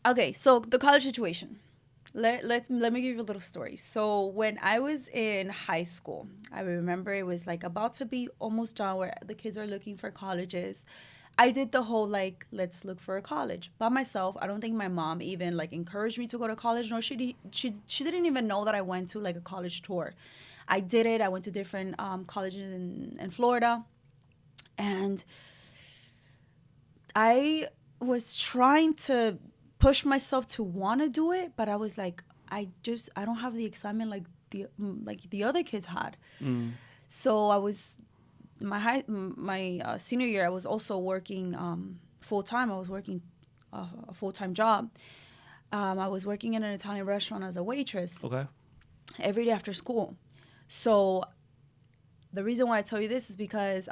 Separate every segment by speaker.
Speaker 1: Okay, so the college situation. Let me give you a little story. So when I was in high school, I remember it was like about to be almost done where the kids are looking for colleges. I did the whole like let's look for a college by myself. I don't think my mom even like encouraged me to go to college, nor she didn't even know that I went to like a college tour. I did it. I went to different colleges in Florida, and I was trying to push myself to want to do it, but I was like, I don't have the excitement like the other kids had.
Speaker 2: Mm.
Speaker 1: So I was my senior year. I was also working full time. I was working a full time job. I was working in an Italian restaurant as a waitress
Speaker 2: Okay.
Speaker 1: every day after school. So the reason why I tell you this is because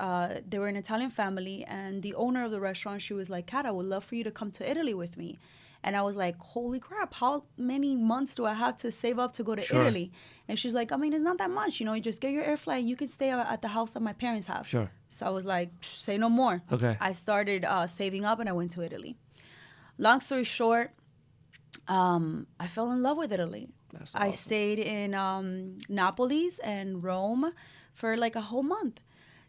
Speaker 1: they were an Italian family, and the owner of the restaurant, she was like, Kat, I would love for you to come to Italy with me. And I was like, holy crap, how many months do I have to save up to go to
Speaker 2: Sure.
Speaker 1: Italy? And she's like, I mean, it's not that much. You just get your air flight and you can stay at the house that my parents have.
Speaker 2: Sure.
Speaker 1: So I was like, say no more.
Speaker 2: Okay.
Speaker 1: I started saving up and I went to Italy. Long story short, I fell in love with Italy.
Speaker 2: That's
Speaker 1: I
Speaker 2: awesome.
Speaker 1: stayed in Naples and Rome for like a whole month.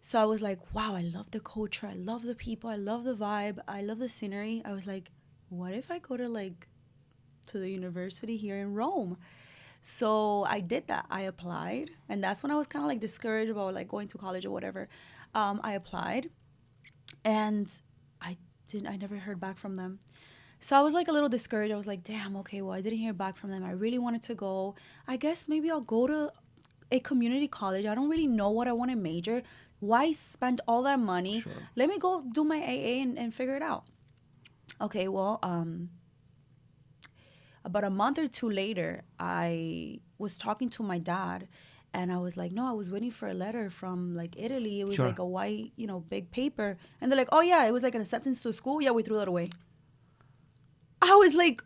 Speaker 1: So I was like, wow, I love the culture. I love the people. I love the vibe. I love the scenery. I was like, what if I go to the university here in Rome? So I did that. I applied. And that's when I was kind of like discouraged about like going to college or whatever. I applied and I never heard back from them. So I was like a little discouraged. I was like, damn, okay, well, I didn't hear back from them. I really wanted to go. I guess maybe I'll go to a community college. I don't really know what I want to major. Why spend all that money?
Speaker 2: Sure.
Speaker 1: Let me go do my AA and figure it out. Okay, well, about a month or two later, I was talking to my dad, and I was like, no, I was waiting for a letter from like Italy. It was
Speaker 2: Sure.
Speaker 1: like a white, big paper. And they're like, oh, yeah, it was like an acceptance to school. Yeah, we threw that away. I was like,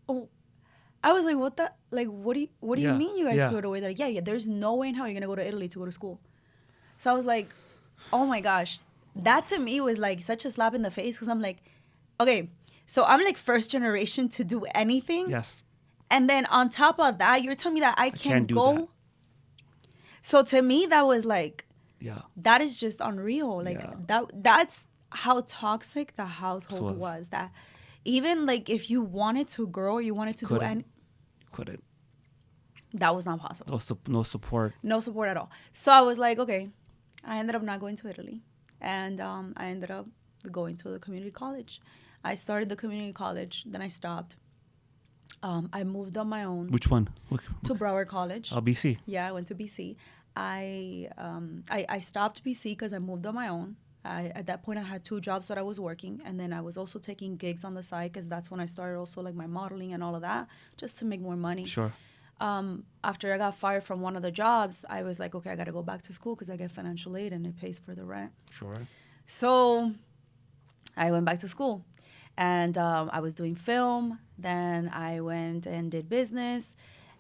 Speaker 1: oh, what the, like, what do you
Speaker 2: Yeah.
Speaker 1: mean you guys
Speaker 2: Yeah.
Speaker 1: threw it away? They're like, yeah, there's no way in hell you're gonna go to Italy to go to school. So I was like, oh my gosh, that to me was like such a slap in the face because I'm like, okay, so I'm like first generation to do anything,
Speaker 2: Yes.
Speaker 1: and then on top of that, you're telling me that I can't
Speaker 2: do
Speaker 1: go.
Speaker 2: that.
Speaker 1: So to me, that was like,
Speaker 2: Yeah.
Speaker 1: that is just unreal. Like
Speaker 2: Yeah.
Speaker 1: that's how toxic the household
Speaker 2: Was.
Speaker 1: was. That even like if you wanted to grow, you wanted to do
Speaker 2: Couldn't. Couldn't.
Speaker 1: that was not possible.
Speaker 2: No support.
Speaker 1: No support at all. So I was like, okay. I ended up not going to Italy, and I ended up going to the community college. I started the community college, then I stopped. I moved on my own
Speaker 2: Which one?
Speaker 1: to Broward College.
Speaker 2: BC.
Speaker 1: Yeah, I went to BC. I stopped BC because I moved on my own. At that point, I had two jobs that I was working, and then I was also taking gigs on the side because that's when I started also like my modeling and all of that, just to make more money.
Speaker 2: Sure.
Speaker 1: After I got fired from one of the jobs, I was like, okay, I got to go back to school because I get financial aid and it pays for the rent.
Speaker 2: Sure.
Speaker 1: So I went back to school, and I was doing film. Then I went and did business.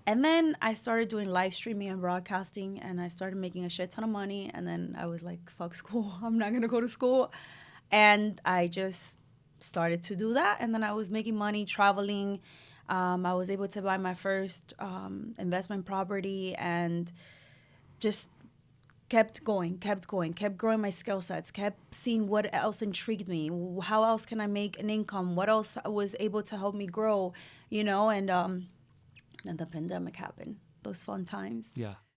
Speaker 1: And then I started doing live streaming and broadcasting, and I started making a shit ton of money. And then I was like, fuck school. I'm not going to go to school. And I just started to do that. And then I was making money traveling. I was able to buy my first investment property and just kept going, kept growing my skill sets, kept seeing what else intrigued me. How else can I make an income? What else was able to help me grow, and then the pandemic happened. Those fun times.
Speaker 2: Yeah.